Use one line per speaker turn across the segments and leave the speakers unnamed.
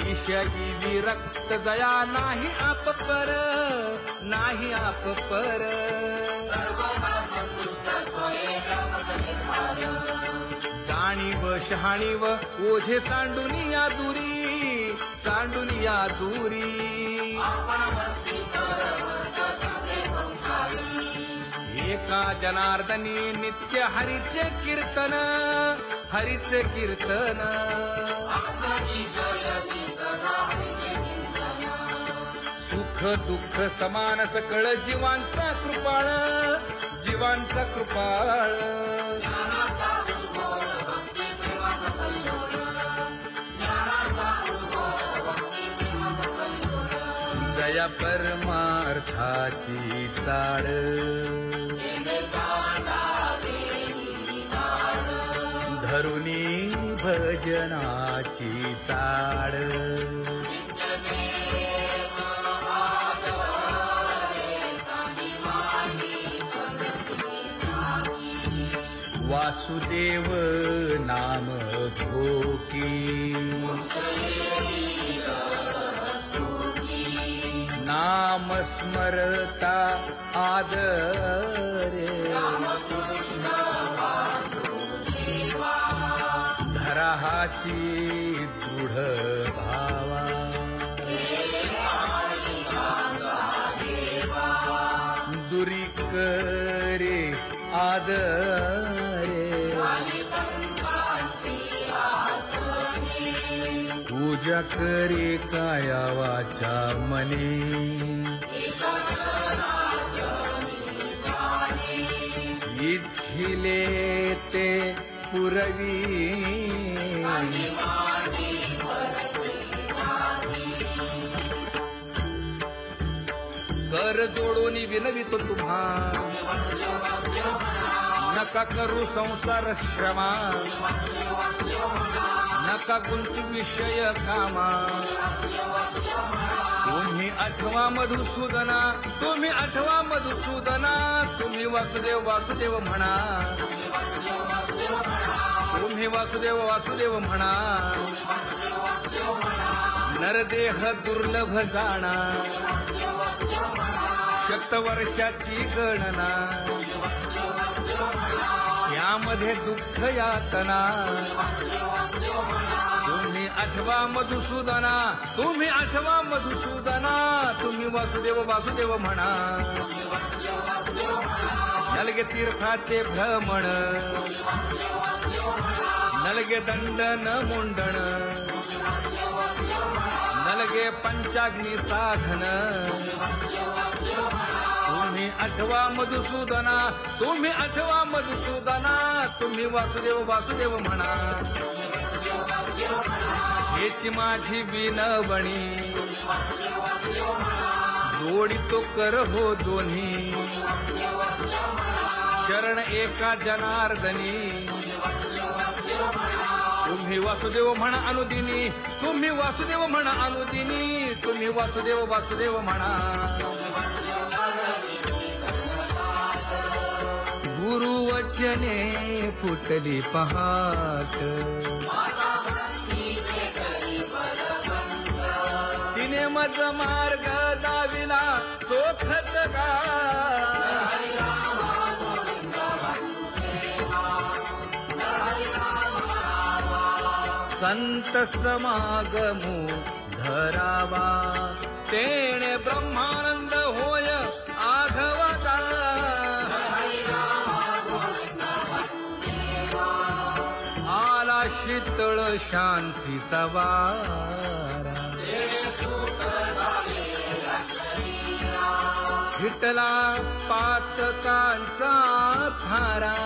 विषयी विरक्त जया नाही आप पर, नाही आप पर. जाणीव शहाणीव ओझे सांडुनिया दुरी, सांडुनिया दुरी. एका जनार्दनी नित्य हरीचे कीर्तन, हरीचे कीर्तन. सुख दुःख समान सकळ जीवांचा कृपाळ, जीवांचा कृपाळ. जया परमार्थाची चाळ, धरुनी भजनाची चाळ. वासुदेव नाम घोकी, नाम स्मरता आदरे. धराहाची दृढ भावा, दुरी करे आदरे. पूजा करे काया वाचा मने, इच्छिले ते पुरवी. कर जोडून विनवितो तुम्हा, नका करू संसार श्रमा. नका गुंतू विषय कामा. तुम्ही आठवा मधुसूदना, तुम्ही आठवा मधुसूदना. तुम्ही वासुदेव वासुदेव म्हणा, तुम्ही वासुदेव वासुदेव म्हणा. नरदेह दुर्लभ जाणा, शतवर्षाची गणना. यामध्ये दुःख यातना. तुम्ही आठवा मधुसूदना, तुम्ही आठवा मधुसूदना. तुम्ही वासुदेव वासुदेव म्हणा. नलगे तीर्थाचे भ्रमण, नलगे दंडन मुंडण. नलगे पंचाग्नी साधन. तुम्ही आठवा मधुसूदना, तुम्ही आठवा मधुसूदना. तुम्ही वासुदेव वासुदेव म्हणा. हेची माझी विनवणी, जोडितो कर हो दोन्ही. शरण एका जनार्दनी. तुम्ही वासुदेव म्हणा अनुदिनी, तुम्ही वासुदेव म्हणा अनुदिनी. तुम्ही वासुदेव वासुदेव म्हणा. गुरुवचने फुटली पहाट, तिने मज मार्ग दाविला चोखत का. संत समागमू धरावा, तेणे ब्रह्मानंद होय आघवता. आला शीतळ शांतीचा वारा, हिटला पातकांचा थारा.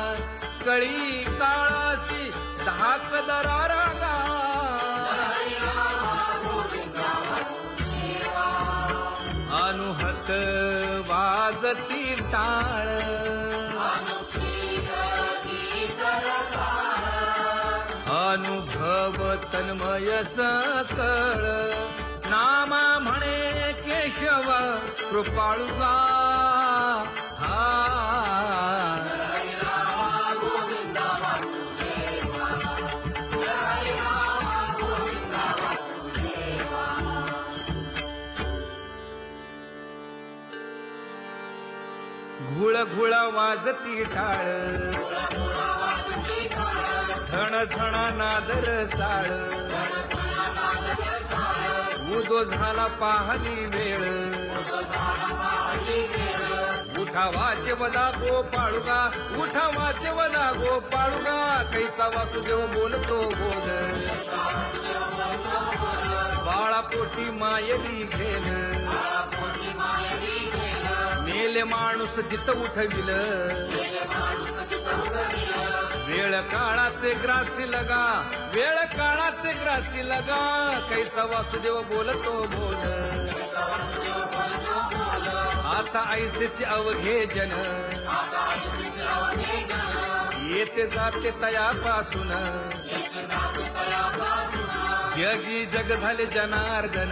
कळी काळाची धाक दरारा. अनुहत वाजती टाळ, अनुभव तन्मय सकळ. नामा म्हणे केशव कृपाळुगा. हा घुळ वाजती टाळ झण झणा नादर साळ उदो झाला पाहली वेळ उठा वाचे वदा गोपाळुगा उठा वाचे वदा गोपाळुगा कैसा वासुदेव बोलतो बोल बाळा पोटी मायली घेल मेले माणूस जित उठविल वेळ काळात ग्रासी लगा वेळ काळात ग्रासी लगा कैसा वासुदेव बोलतो बोल आता ऐसेचे अवघे जन येते जाते तयापासून जगी जग झाले जनार्दन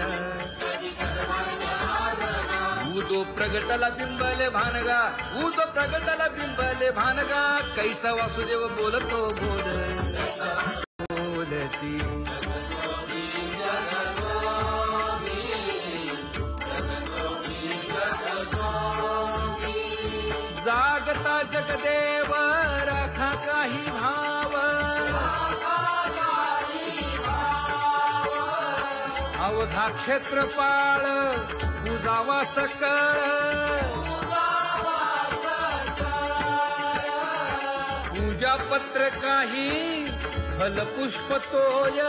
उदो प्रगटला बिंबले भानगा उदो प्रगटला बिंबले भानगा कैसा वासुदेव बोलतो बोल बोलती जागता जगदेव राखा काही भाव अवधा क्षेत्रपाळ उजावा सकळ पूजा पत्र काही फलपुष्प तोय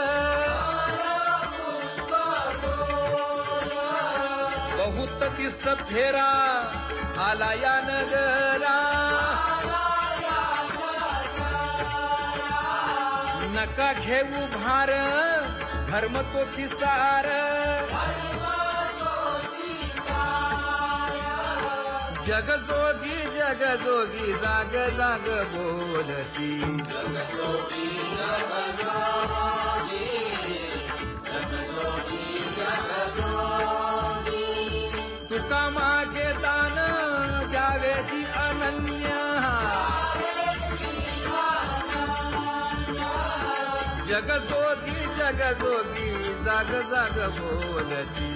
बहुत दिस फेरा आला या नगरा नका घेऊ भार धर्म तो सार जगजोगी जगजोगी जाग जाग बोलती तुका मागे दान द्यावेची अनन्य जगजोगी जगजोगी जाग जाग बोलती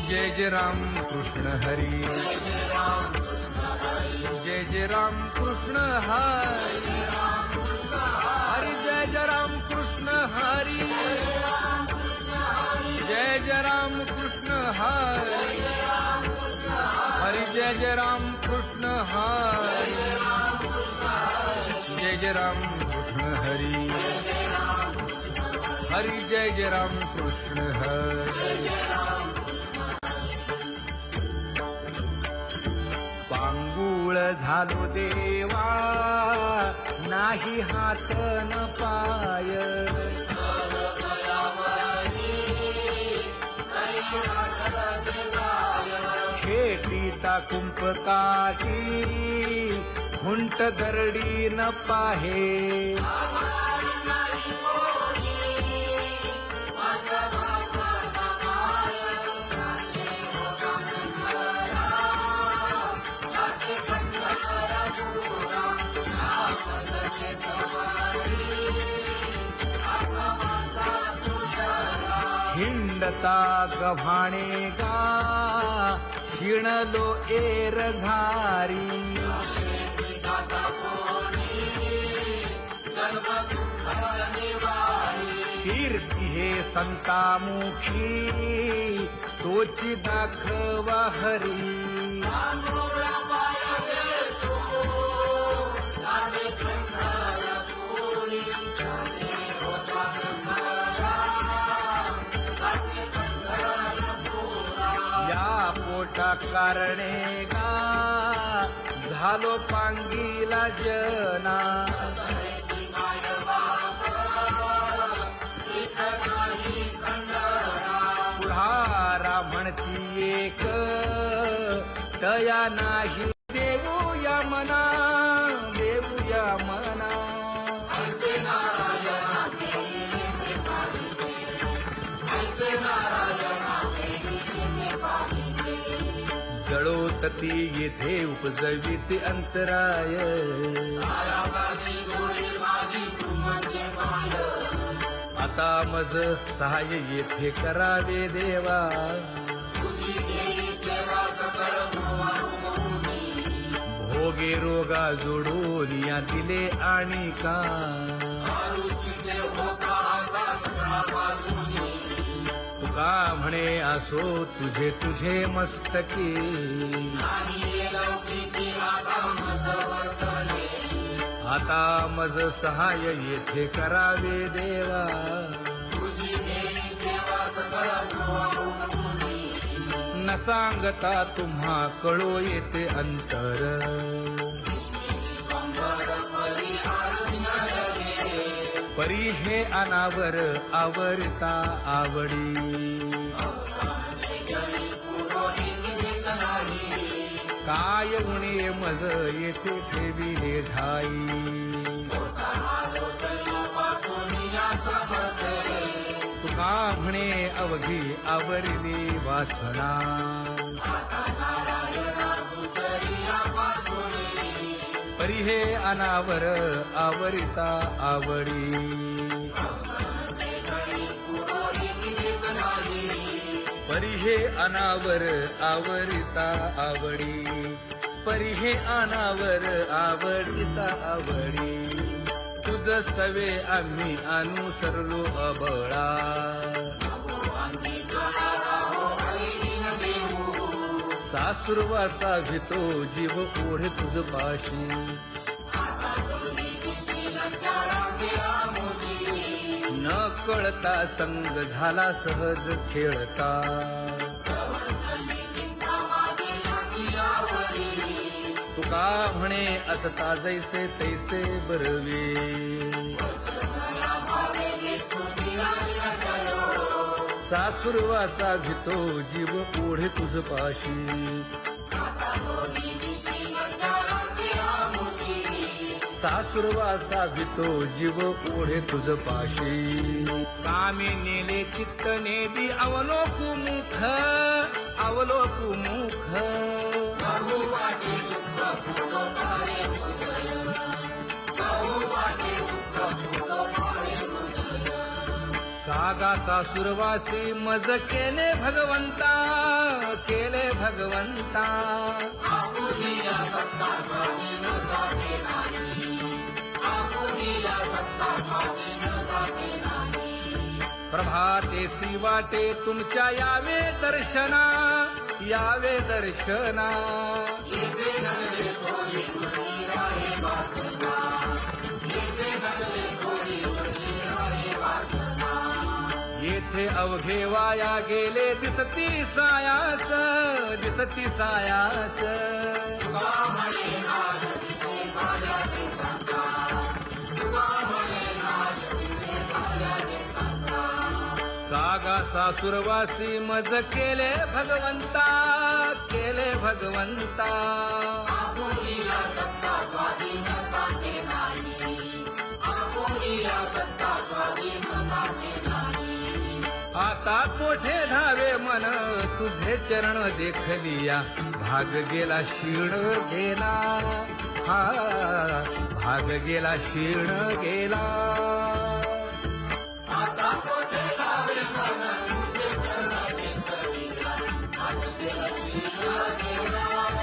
जय जय राम कृष्ण हरी जय जय राम कृष्ण हरी हरि जय जय राम कृष्ण हरी जय जय राम कृष्ण हरी हरि जय जय राम कृष्ण हरी जय जय राम कृष्ण हरी हरि जय जय राम कृष्ण हरी पांगुळ झालो देवा नाही हात न पाय खेटीता कुंपकाठी हुंट दरडी न पाहे हिंडता गव्हाणे गा शिणलो एरझारी कीर्ती हे संतामुखी तोची दाखवा हरी पोटा कारणे गा झालो पांगीला जना पुढारा म्हणती एक तया नाही देऊया मना देऊया मना जळोतती येथे उपजविते अंतराय आता मज सहाय्य येथे करावे देवा भोगे रोगा जोडून या दिले आणि का तुका म्हणे असो तुझे तुझे मस्तकी आता मज सहाय्य येथे करावे देवा न सांगता तुम्हा कळो येते अंतर परी हे अनावर आवरता आवडी काय उणे मज येथे ठेविले ठाई तुका म्हणे अवघी आवरली वासना परी हे अनावर आवरिता आवडी परी हे अनावर आवरिता आवडी परी हे अनावर आवडिता आवडी तुझ सवे आम्ही अनुसरलो अबळा सासुरवासा भीतो जीव ओढे तुझ पाशी न कळता संग झाला सहज खेळता तुका म्हणे असता जैसे तैसे बरवे सासुरवासा भीतो जीव ओढे तुझ पाशी सासुरवासा भीतो जीव ओढे तुझ पाशी कामी नेले चित्त नेदी अवलोकु मुख अवलोकु मुख कागा सासुरवासी मज केले भगवंता केले भगवंता प्रभातेसी वाटे तुमच्या यावे दर्शना यावे दर्शना येथे अवघे वाया गेले दिसती सायास दिसती सायास कागा सासुरवासी मज केले भगवंता केले भगवंता आता कोठे धावे मन तुझे चरण देखलिया भाग गेला क्षीण गेला हा भाग गेला क्षीण गेला आता कोठे धावे मन तुझे चरण देखलिया भाग गेला क्षीण गेला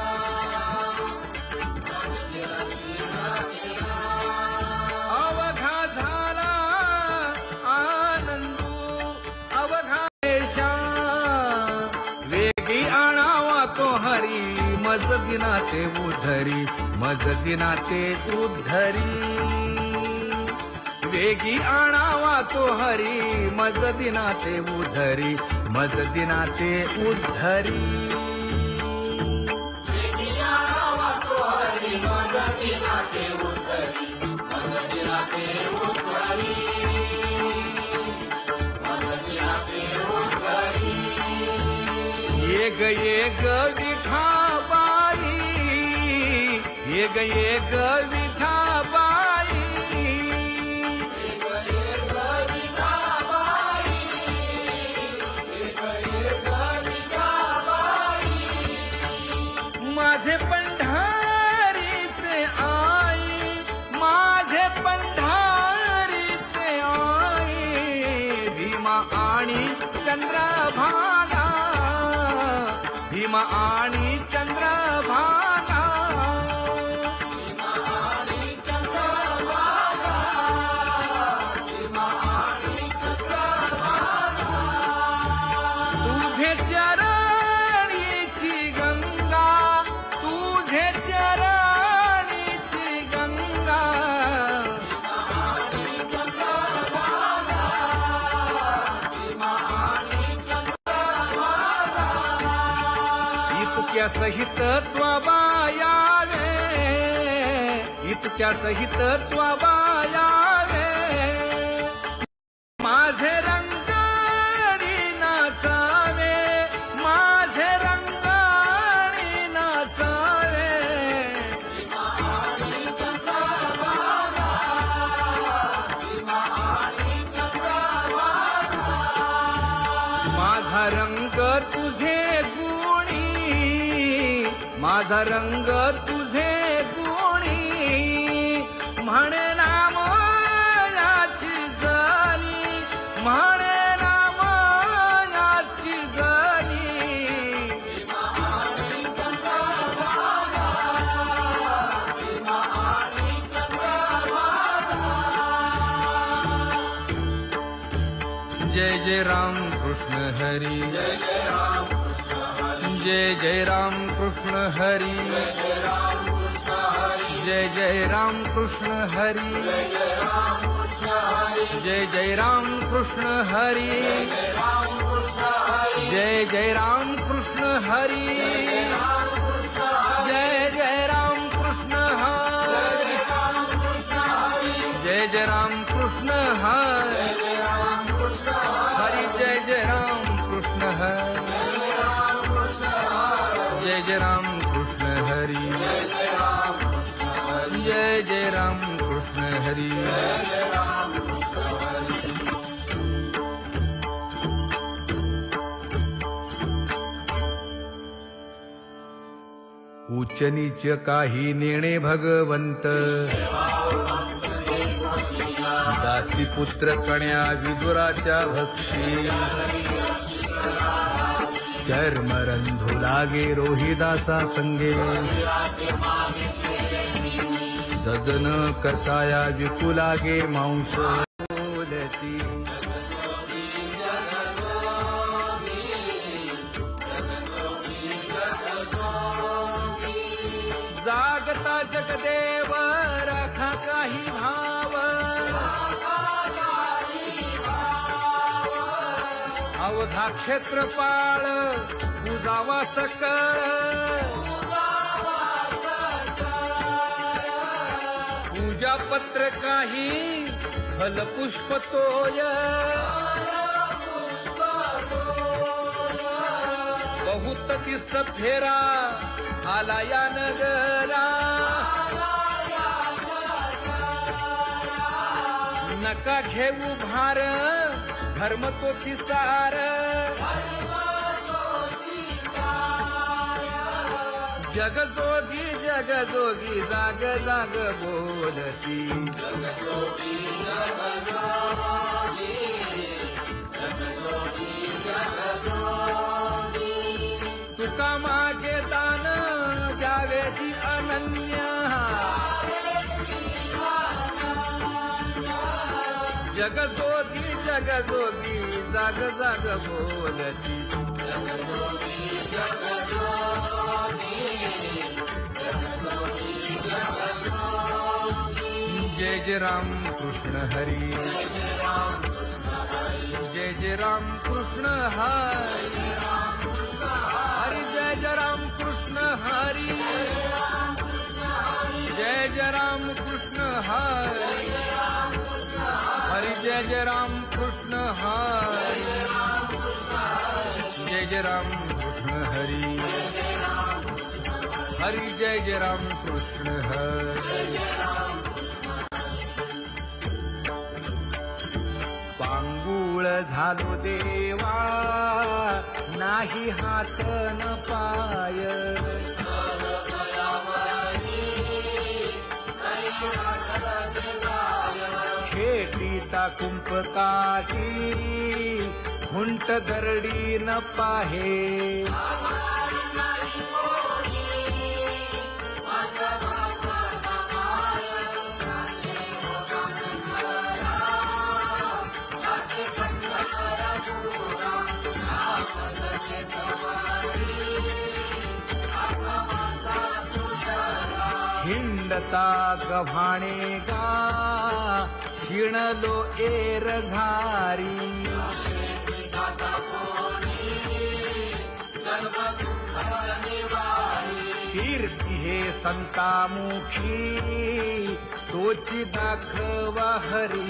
अवघा झाला आनंदू अवघा वेगी आणावा तो हरी मज दिनाते उद्धरी मज दिनाते उद्धरी वेगी आणावा तो हरी मज दिनाते उद्धरी मज दिनाते उद्धरी वेगी आणावा तो हरी मज दिनाते उद्धरी मज दिनाते उद्धरी मज दिनाते उद्धरी ये ग विठाबाई ये ग विठाबाई माझे पंढारीचे आई माझे पंढारीचे आई चंद्रभागा भीम आणि चंद्रभागा तुझे चरणीची गंगा तुझे चरणीची गंगा इतक्या सहित त्वबायावे इतक्या सहित त्वबायावे माझे रंगाणी नाचावे माझे रंगाणी नाचावे माझा रंग तुझे गुणी माझा रंग तुझे गुणी म्हणे नाम याची जाणी म्हणे नाम याची जाणी जय जय राम कृष्ण हरी जय जय राम कृष्ण हरी जय जय राम कृष्ण हरी जय जय राम कृष्ण हरी जय जय राम कृष्ण हरी जय जय राम कृष्ण हरी जय जय राम कृष्ण हरी जय जय राम कृष्ण हरी जय जय राम कृष्ण हरी जय जय राम कृष्ण हरी उच्च नीच काही नेणे भगवंत दासी पुत्र कण्या विदुराच्या भक्षी कर्मरंधू लागे रोहिदासा संगे सजन कसाया विपुलागे मांस बोलती जागता जगदेव राखा काही भाव अवधा क्षेत्रपाळ पूजावा सकळ पूजा पत्र काही फलपुष्प तोय बहुत तीस फेरा आला या नगरा नका घेऊ भार धर्म तो सार जगजोगी जगजोगी जाग जाग बोलती तुका मागे दान द्यावे ती अनन्य जगजोगी जगजोगी जाग जाग बोलती जय जय राम कृष्ण हरी जय जय राम कृष्ण हरी हरि जय जय राम कृष्ण हरी जय जय राम कृष्ण हरी हरि जय जय राम कृष्ण हरी जय जय राम कृष्ण हरी हरि जय जय राम कृष्ण हरी पांगुळ झालो देवा नाही हात न पाय खेटीता कुंपकाठी हुंट दरडी न पाहे हिंडता गव्हाणे गा शिणलो एर घारी कीर्ती हे संतामुखी तोची दाखवा हरी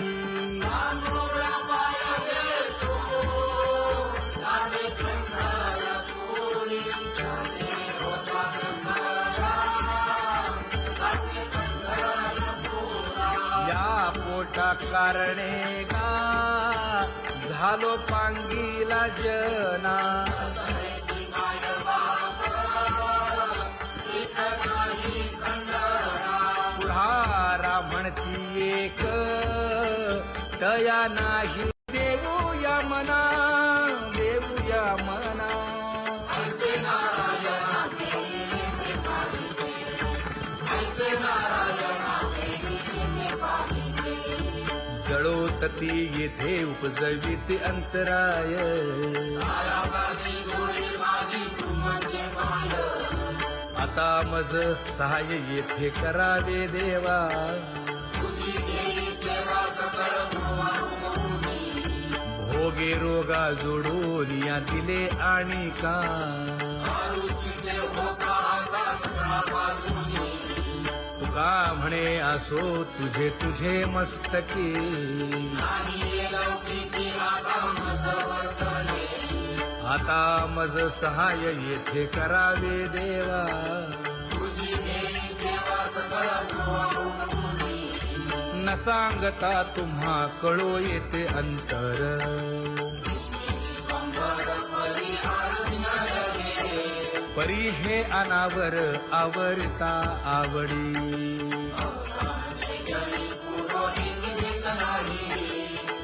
पोटा कारणे गा झालो पांगीला जना पुढारा म्हणती एक तया नाही देऊया मना देऊया मना जळोतती येथे उपजविते अंतराय आता मज सहाय्य येथे करावे देवा भोगे रोगा जोडून या दिले आणि का तुका म्हणे असो तुझे तुझे मस्तकी आता मज सहाय्य येथे करावे देवा न सांगता तुम्हा कळो येते अंतर परी हे अनावर आवरता आवडी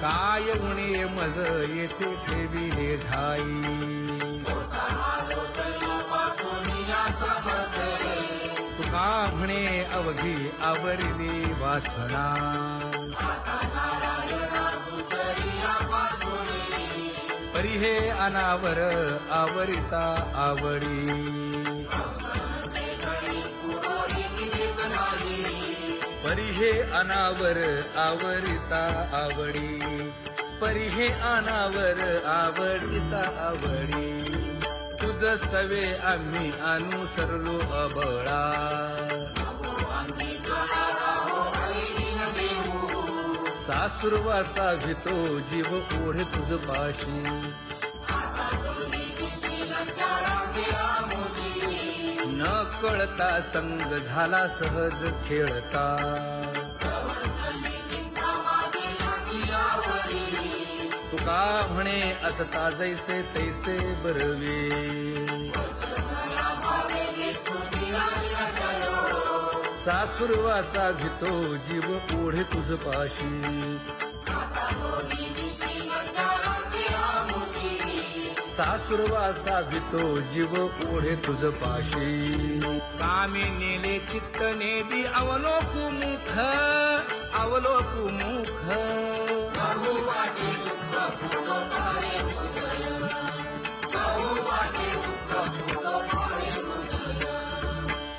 काय उणे मज येथे ठेविले ठाई तुका म्हणे अवघी आवरली वासना परी हे अनावर आवरिता आवडी परी हे अनावर आवरिता आवडी परी हे अनावर आवडिता आवडी तुझ सवे आम्ही अनुसरलो अबळा सासुरवासा घेतो जीव ओढे तुझ पाशी न कळता संग झाला सहज खेळता तुका म्हणे असता जैसे तैसे बरवे सासुरवासा घेतो जीव ओढे तुझ पाशी सासुरवासा घेतो जीव ओढे तुझ पाशी कामे नेले चित्त नेदी अवलोकु मुख अवलोकु मुख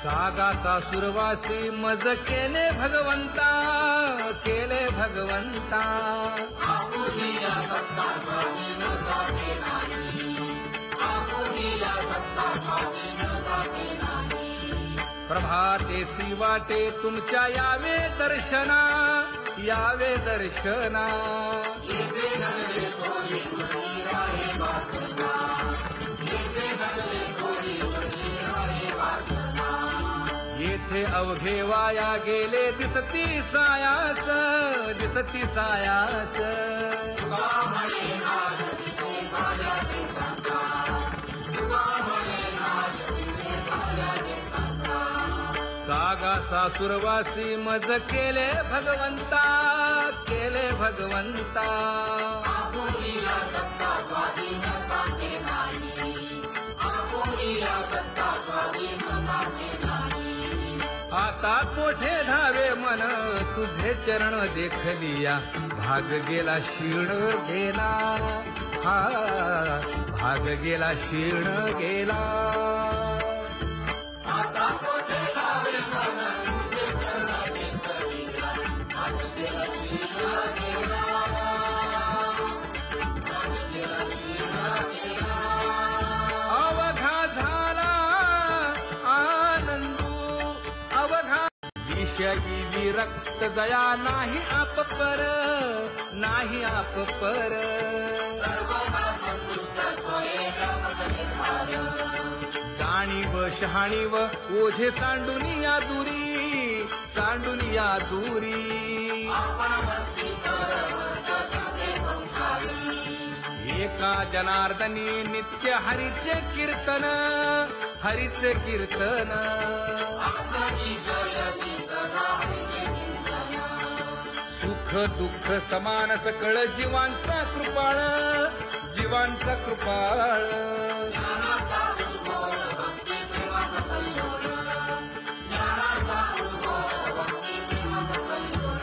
कागा सासुरवासी मज केले भगवंता केले भगवंता प्रभातेसी वाटे तुमच्या यावे दर्शना यावे दर्शना येथे अवघे वाया गेले दिसती सायास दिसती सायास का वागा सासुरवासी मज केले भगवंता, केले भगवंता.
आपुलीला सत्ता स्वाधीनताचे नाही, आपुलीला सत्ता स्वाधीनताचे नाही.
आता कोठे धावे मन तुझे चरण देखलिया, भाग गेला क्षीण गेला, हा भाग गेला क्षीण गेला.
आता कोठे धावे मन तुझे चरण देखलिया, भाग गेला क्षीण गेला, भाग गेला क्षीण गेला.
अवघा झाला आनंदू, अवघा विषयी विरक्त जया नाही आप पर, नाही आप पर.
सर्वदा संतुष्ट स्वयं निर्धार,
जाणीव शहाणीव ओझे सांडुनिया दुरी, सांडुनिया दुरी.
आपण मस्ती करवत तसे संसारी.
एका जनार्दनी नित्य हरीचे कीर्तन, हरीचे कीर्तन.
आसनी शयनी सदा हरीचे चिंतन.
सुख दुःख समान सकळ जीवांचा कृपाळ, जीवांचा कृपाळ.
ज्ञानाचा उद्भव भक्ती प्रेमाचा कल्लोळ, ज्ञानाचा उद्भव भक्ती प्रेमाचा कल्लोळ.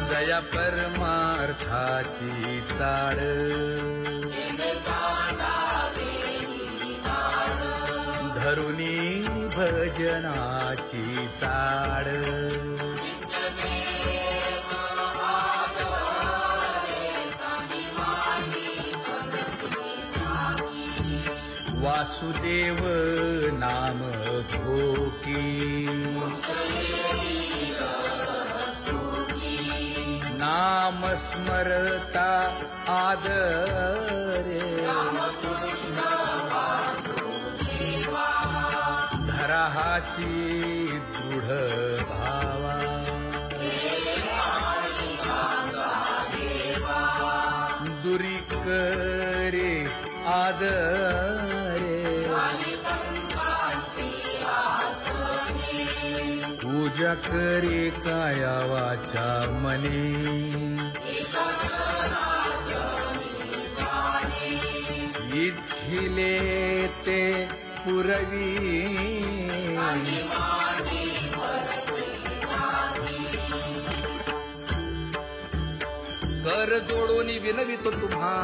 जया परमार्थाची चाळ,
देवे साडा देवी नाड.
धरुनी भजनाची चाळ.
नित्यदेव आदरे सांगी मांडी करती.
वासुदेव नाम भोकी, नाम स्मरता आदरे. धराहाची दृढ भावा, दुरी करे आदरे. पूजा करे काया वाचा मने, इच्छिले ते पुरवी. कर जोडून विनवितो तुम्हा,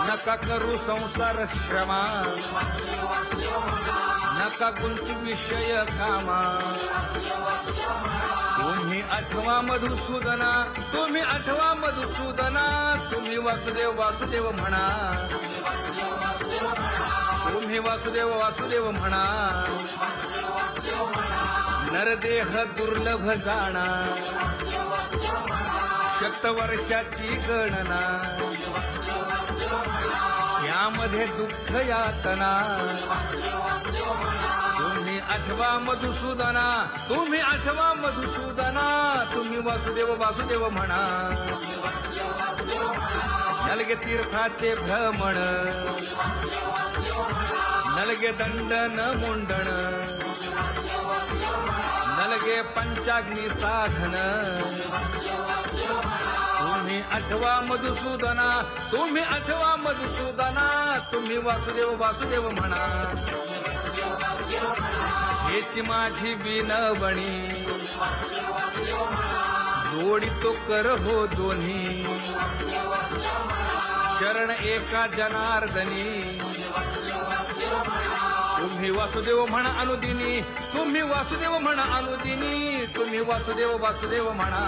नका करू संसार क्षमा. नका गुंतू विषय कामा. तुम्ही आठवा मधुसूदना, तुम्ही आठवा मधुसूदना. तुम्ही वासुदेव वासुदेव म्हणा, तुम्ही वासुदेव वासुदेव म्हणा. नरदेह दुर्लभ जाणा, शतवर्षाची गणना. यामध्ये दुःख यातना. तुम्ही आठवा मधुसूदना, तुम्ही आठवा मधुसूदना. तुम्ही वासुदेव वासुदेव म्हणा. नलगे तीर्थाचे भ्रमण, नलगे दंडन मुंडण. नलगे पंचाग्नी साधन. तुम्ही आठवा मधुसूदना, तुम्ही आठवा मधुसूदना. तुम्ही वासुदेव वासुदेव म्हणा. हेची माझी विनवणी, जोडितो कर हो दोन्ही. शरण एका जनार्दनी. तुम्ही वासुदेव म्हणा अनुदिनी, तुम्ही वासुदेव म्हणा अनुदिनी. तुम्ही वासुदेव वासुदेव म्हणा.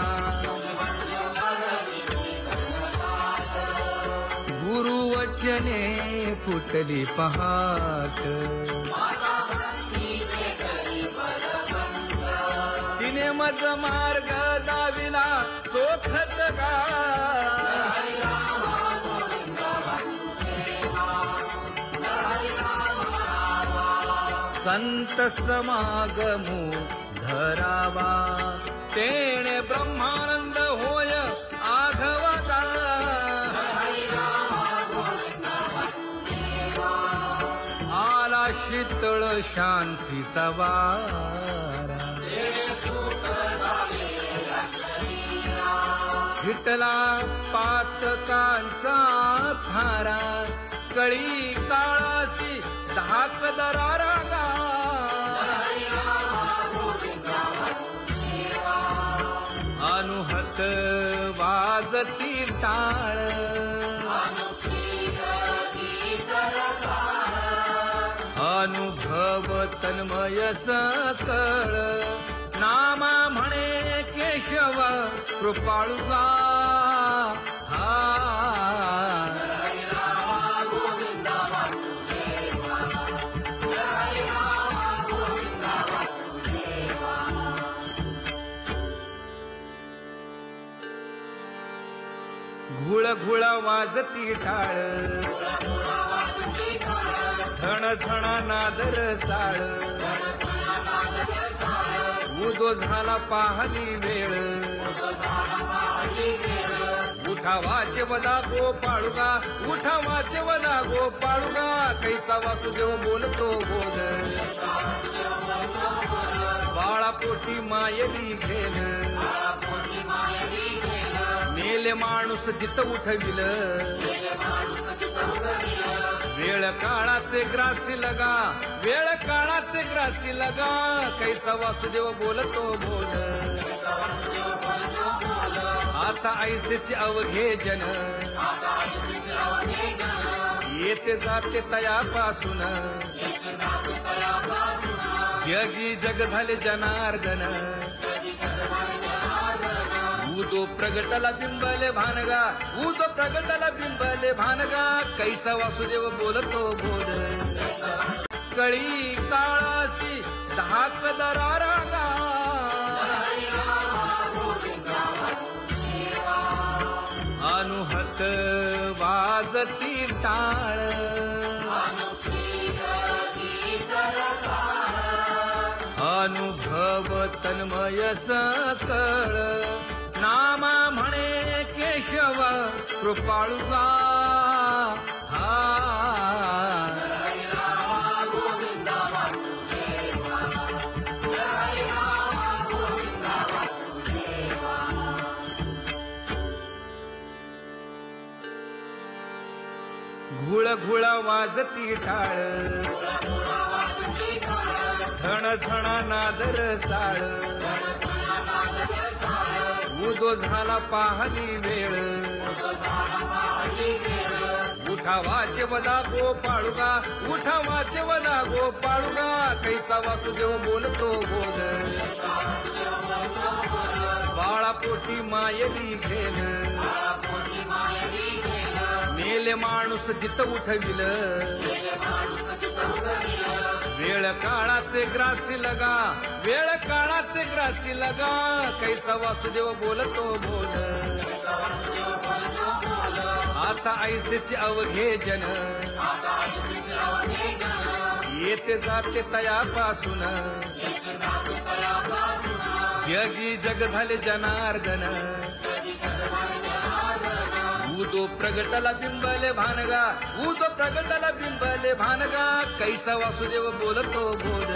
गुरुवचने फुटली पहाट, तिने मज मार्ग दाविला चोखत का. संत समागमू धरावा, तेणे ब्रह्मानंद होय आघवता. आला शीतळ शांतीचा वारा विठ्ठला पातकांचा थारा कळी काळाची धाक दरारा गा अनुहत वाजती टाळ अनुभव तन्मय सकळ नामा म्हणे केशव कृपाळुगा हा घुळ घुळ वाजती टाळ झण झण नादर साळ उदो झाला पाहली वेळ उठा वाचवला गोपाळुगा उठा वाचवला गोपाळुगा कैसा वासुदेव बोलतो बोल बाळा पोटी मायली घेल मेले माणूस जित उठविल वेळ काळात ग्रासी लगा वेळ काळात ग्रासी लगा कैसा वासुदेव बोलतो बोल आता ऐसेचे अवघे जन येते जाते तयापासून जगी जग झाले जनार्दन उदो प्रगटला बिंबले भानगा उदो प्रगटला बिंबले भानगा कैसा वासुदेव बोलतो बोल कळी काळाची धाक दरारा गा अनुहत वाजती टाळ अनुभव तन्मय सकळ नामा म्हणे केशव कृपाळुगा हा घुळ घुळ वाजती टाळ झण झण नादर साळ उदो झाला पाहली वेळ उठा वाचवला गोपाळुगा उठा वाचवला गोपाळुगा कैसा वासुदेव बोलतो बोल बाळा पोटी मायली घेल मेले माणूस जित उठविल वेळ काळात ग्रासी लगा वेळ काळात ग्रासी लगा कैसा वासुदेव बोलतो बोल आता ऐसेचे अवघे जन येते जाते तयापासून जगी जग झाले जनार्दन उदो प्रगटला बिंबले भानगा उदो प्रगटला बिंबले भानगा कैसा वासुदेव बोलतो बोल